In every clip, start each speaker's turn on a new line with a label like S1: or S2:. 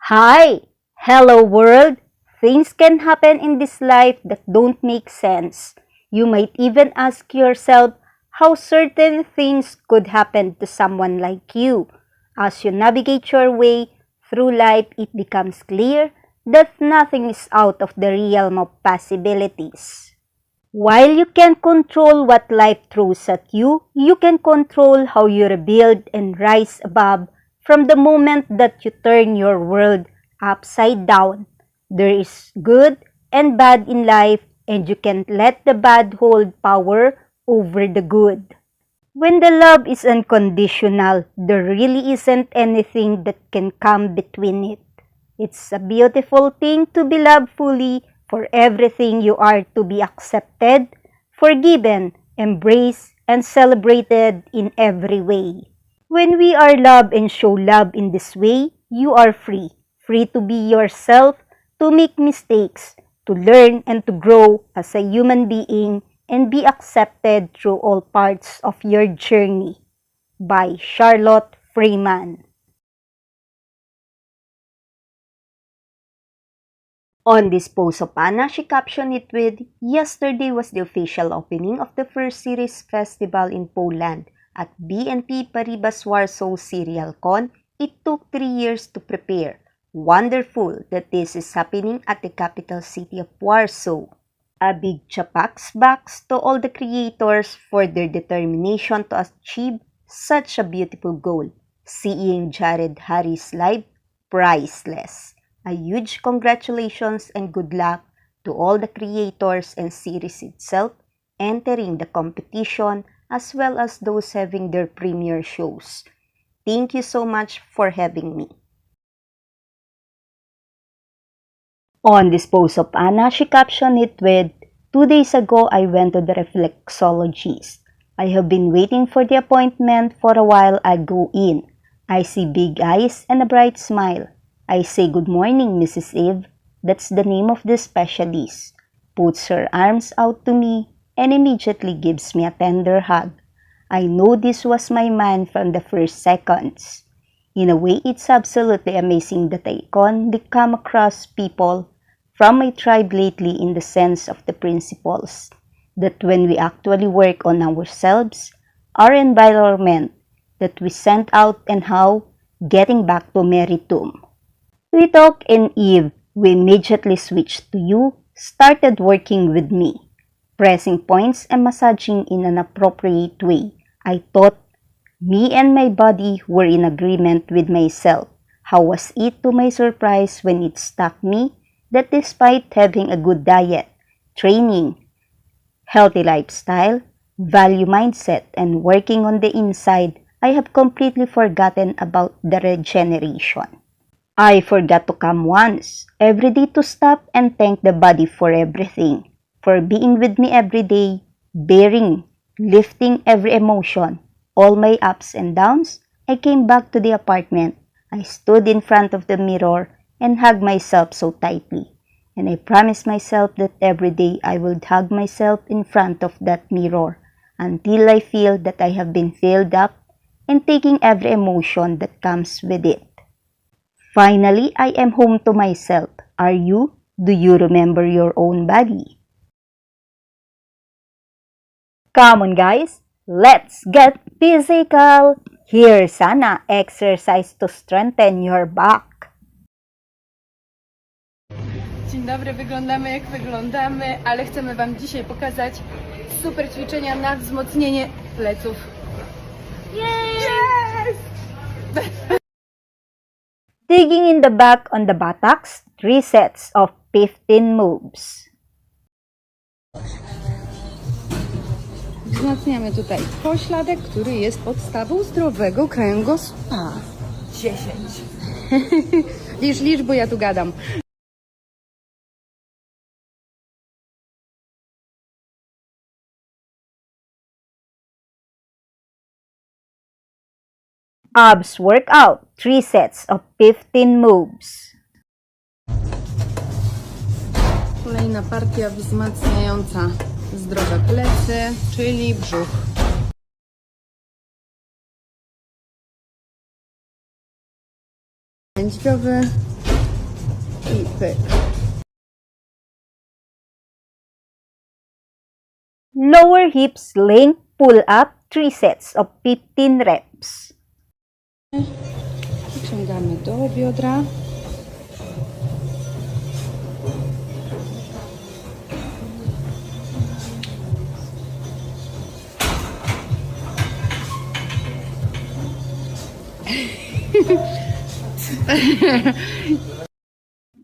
S1: Hi! Hello world! Things can happen in this life that don't make sense. You might even ask yourself how certain things could happen to someone like you. As you navigate your way through life, it becomes clear that nothing is out of the realm of possibilities. While you can't control what life throws at you can control how you rebuild and rise above from the moment that you turn your world upside down. There is good and bad in life, and you can't let the bad hold power over the good. When the love is unconditional, there really isn't anything that can come between it. It's a beautiful thing to be loved fully, for everything you are to be accepted, forgiven, embraced, and celebrated in every way. When we are loved and show love in this way, you are free. Free to be yourself, to make mistakes, to learn and to grow as a human being and be accepted through all parts of your journey. By Charlotte Freeman. On this post of Anna, she captioned it with, "Yesterday was the official opening of the first series festival in Poland at BNP Paribas Warsaw Serial Con. It took 3 years to prepare. Wonderful that this is happening at the capital city of Warsaw." A big chapax backs to all the creators for their determination to achieve such a beautiful goal. Seeing Jared Harris live, priceless. A huge congratulations and good luck to all the creators and series itself entering the competition as well as those having their premiere shows. Thank you so much for having me. On this post of Anna, she captioned it with, "2 days ago, I went to the reflexologist. I have been waiting for the appointment for a while. I go in. I see big eyes and a bright smile. I say, 'Good morning, Mrs. Eve.' That's the name of the specialist. Puts her arms out to me and immediately gives me a tender hug. I know this was my man from the first seconds. In a way, it's absolutely amazing that I can come across people from my tribe lately in the sense of the principles that when we actually work on ourselves, our environment, that we send out and how, getting back to Meritum. We talk and Eve, we immediately switched to you, started working with me, pressing points and massaging in an appropriate way. I thought me and my body were in agreement with myself. How was it to my surprise when it struck me that despite having a good diet, training, healthy lifestyle, value mindset, and working on the inside, I have completely forgotten about the regeneration. I forgot to come once, every day, to stop and thank the body for everything, for being with me every day, bearing, lifting every emotion, all my ups and downs. I came back to the apartment. I stood in front of the mirror and hugged myself so tightly. And I promised myself that every day I would hug myself in front of that mirror until I feel that I have been filled up and taking every emotion that comes with it. Finally, I am home to myself. Are you? Do you remember your own body? Come on guys, let's get physical! Here's an exercise to strengthen your back.
S2: Dzień dobry, wyglądamy jak wyglądamy, ale chcemy Wam dzisiaj pokazać super ćwiczenia na wzmocnienie pleców. Yes!
S1: Digging in the back on the buttocks, 3 sets of 15 moves.
S2: Wzmacniamy tutaj pośladek, który jest podstawą zdrowego kręgosłupa. 10. Licz, bo ja tu gadam.
S1: Abs workout, 3 sets of 15 moves.
S2: Kolejna partia wzmacniająca zdrowe plecy, czyli brzuch. Lędźwiowy Keep it.
S1: Lower hips length pull up 3 sets of 15 reps.
S2: Wyciągamy do biodra.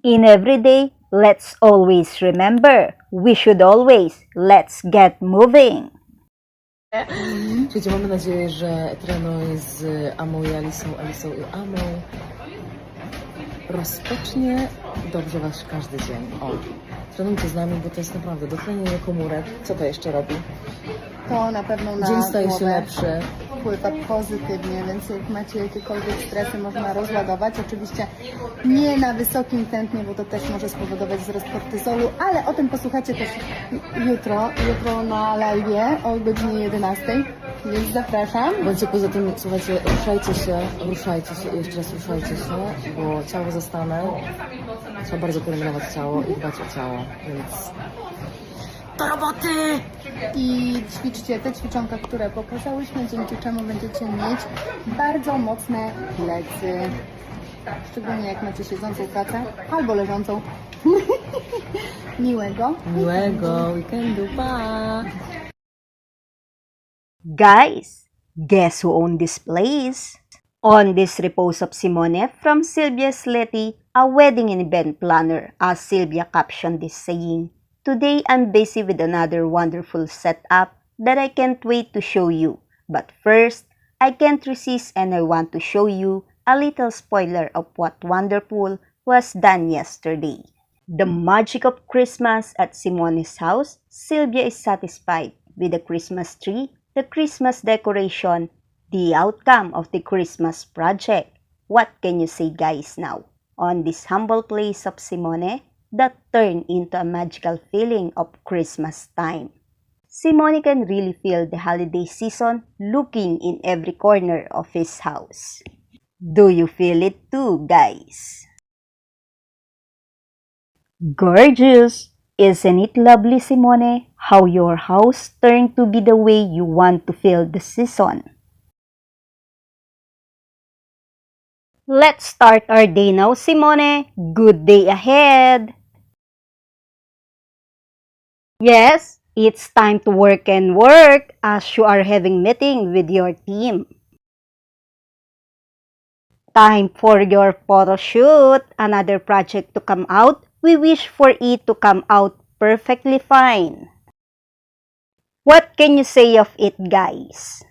S1: In every day, let's always remember, we should always, let's get moving.
S3: Słuchajcie, mamy nadzieję, że trenuj z Amą i Alisą, Alisą i Amą rozpocznie dobrze wasz każdy dzień. O, trenujcie z nami, bo to jest naprawdę dotlenienie komórek. Co to jeszcze robi?
S2: To na pewno na
S3: Dzień staje się
S2: głowę
S3: lepszy.
S2: wpływa pozytywnie, więc jak macie jakiekolwiek stresy, można rozładować. Oczywiście nie na wysokim tętnie, bo to też może spowodować wzrost kortyzolu, ale o tym posłuchacie też jutro na live o godzinie 11, więc zapraszam.
S3: Bądźcie poza tym, słuchajcie, ruszajcie się, jeszcze raz ruszajcie się, bo ciało zostanie. Trzeba bardzo pielęgnować ciało i dbać o ciało, więc do roboty!
S2: I ćwiczcie te ćwiczonka, które pokazałyśmy, dzięki czemu będziecie mieć bardzo mocne plecy. Szczególnie jak macie siedzącą pracę albo leżącą.
S3: Miłego weekendu, pa!
S1: Guys, guess who owned this place? On this repose of Simone from Sylvia Sletti, a wedding and event planner, as Sylvia captioned this saying, "Today I'm busy with another wonderful setup that I can't wait to show you. But first, I can't resist and I want to show you a little spoiler of what wonderful was done yesterday." The magic of Christmas at Simone's house, Sylvia is satisfied with the Christmas tree, the Christmas decoration, the outcome of the Christmas project. What can you say, guys, now? On this humble place of Simone that turned into a magical feeling of Christmas time. Simone can really feel the holiday season looking in every corner of his house. Do you feel it too, guys? Gorgeous! Isn't it lovely, Simone, how your house turned to be the way you want to feel the season? Let's start our day now, Simone. Good day ahead! Yes, it's time to work and work as you are having meeting with your team. Time for your photo shoot, another project to come out. We wish for it to come out perfectly fine. What can you say of it, guys?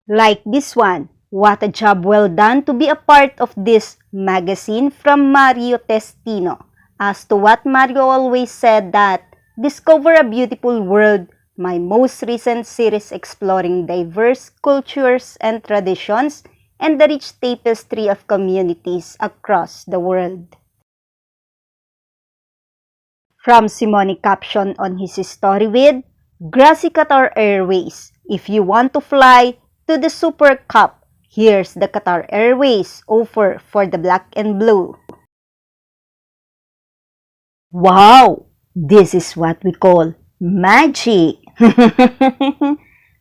S1: Like this one, what a job well done to be a part of this magazine from Mario Testino. As to what Mario always said that, discover a beautiful world, my most recent series exploring diverse cultures and traditions and the rich tapestry of communities across the world. From Simone caption on his story with, Grassy Qatar Airways, if you want to fly to the Super Cup, here's the Qatar Airways offer for the black and blue. Wow! This is what we call magic!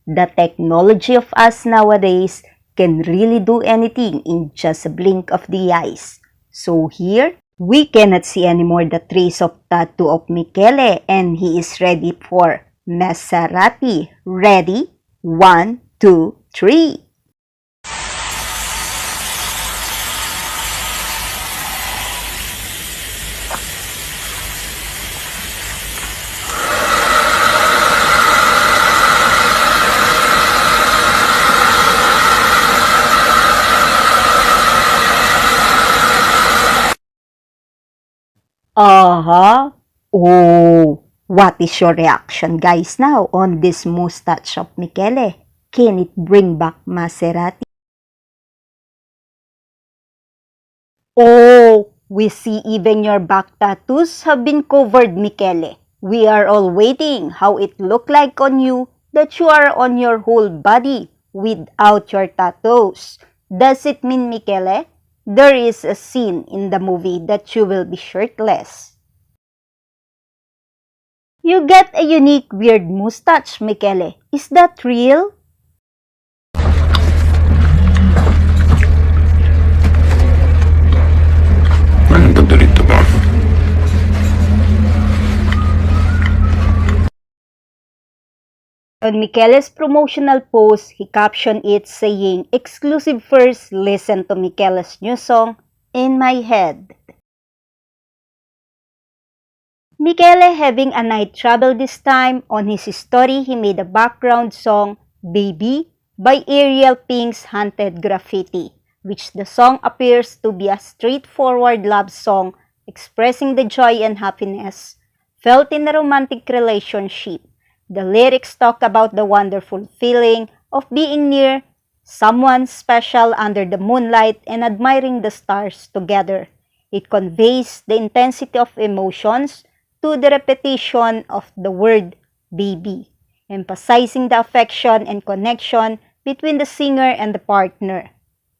S1: The technology of us nowadays can really do anything in just a blink of the eyes. So here, we cannot see anymore the trace of tattoo of Michele and he is ready for Maserati. Ready? 1, 2, 3. Oh, what is your reaction, guys, now on this mustache of Michele? Can it bring back Maserati? Oh, we see even your back tattoos have been covered, Michele. We are all waiting how it look like on you that you are on your whole body without your tattoos. Does it mean, Michele, there is a scene in the movie that you will be shirtless. You get a unique weird mustache, Michele. Is that real?
S4: Anong dito ba?
S1: On Michele's promotional post, he captioned it saying, "Exclusive first, listen to Michele's new song, In My Head." Michele having a night travel this time. On his story, he made a background song, Baby, by Ariel Pink's Haunted Graffiti, which the song appears to be a straightforward love song expressing the joy and happiness felt in a romantic relationship. The lyrics talk about the wonderful feeling of being near someone special under the moonlight and admiring the stars together. It conveys the intensity of emotions to the repetition of the word baby, emphasizing the affection and connection between the singer and the partner.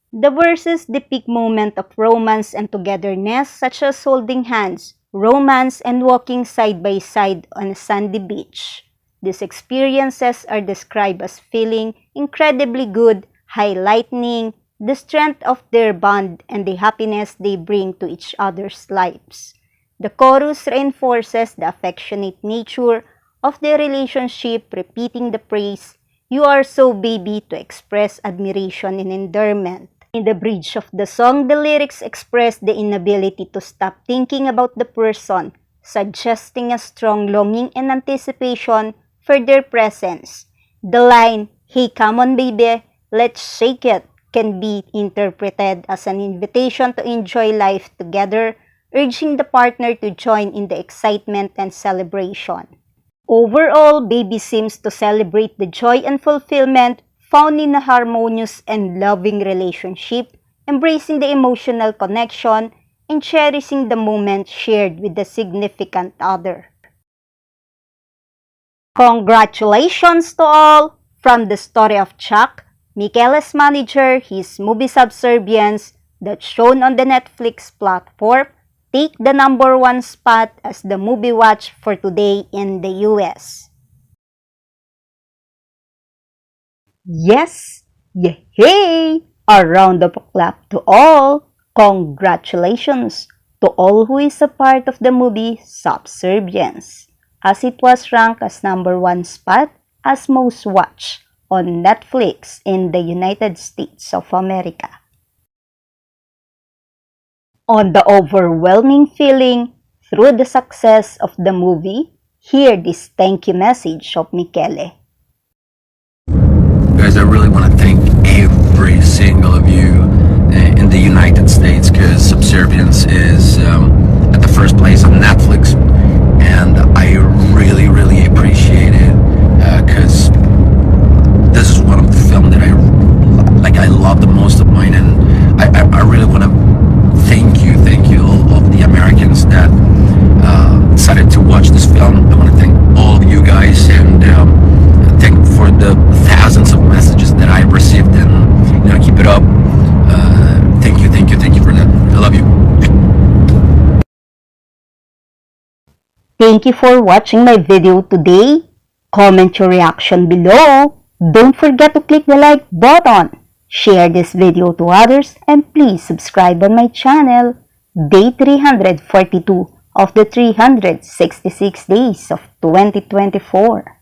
S1: The verses depict moments of romance and togetherness such as holding hands, romance, and walking side by side on a sandy beach. These experiences are described as feeling incredibly good, highlighting the strength of their bond and the happiness they bring to each other's lives. The chorus reinforces the affectionate nature of their relationship, repeating the phrase, "You are so baby," to express admiration and endearment. In the bridge of the song, the lyrics express the inability to stop thinking about the person, suggesting a strong longing and anticipation for their presence. The line, "Hey, come on baby, let's shake it," can be interpreted as an invitation to enjoy life together, urging the partner to join in the excitement and celebration. Overall, Baby seems to celebrate the joy and fulfillment found in a harmonious and loving relationship, embracing the emotional connection and cherishing the moment shared with the significant other. Congratulations to all! From the story of Chuck, Michele's manager, his movie Subservience, that's shown on the Netflix platform, take the #1 spot as the movie watch for today in the US. Yes! Yay! A round of applause to all! Congratulations to all who is a part of the movie Subservience, as it was ranked as #1 spot as most watched on Netflix in the United States of America. On the overwhelming feeling through the success of the movie, hear this thank you message of Michele.
S4: Guys, I really want to thank every single of you in the United States, because Subservience is at the first place on Netflix, and I really, really appreciate it, because this is one of the films that I love the most of mine, and I really want to thank you all of the Americans that decided to watch this film. I want to thank all of you guys, and thank for the thousands of messages that I received, and keep it up. Thank you for that. I love you.
S1: Thank you for watching my video today. Comment your reaction below. Don't forget to click the like button. Share this video to others, and please subscribe on my channel. Day 342 of the 366 days of 2024.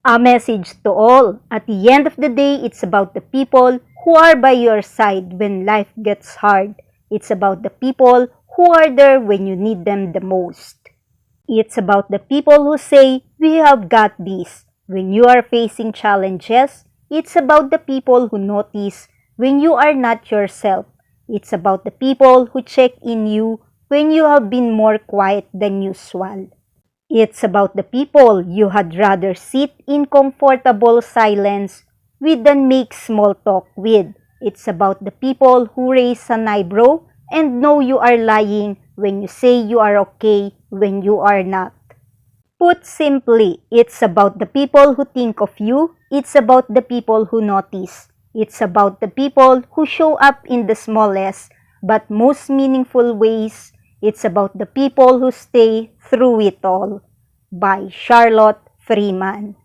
S1: A message to all. At the end of the day, it's about the people who are by your side when life gets hard. It's about the people who are there when you need them the most. It's about the people who say, "We have got this," when you are facing challenges. It's about the people who notice when you are not yourself. It's about the people who check in you when you have been more quiet than usual. It's about the people you had rather sit in comfortable silence with than make small talk with. It's about the people who raise an eyebrow and know you are lying when you say you are okay when you are not. Put simply, it's about the people who think of you, it's about the people who notice, it's about the people who show up in the smallest but most meaningful ways, it's about the people who stay through it all. By Charlotte Freeman.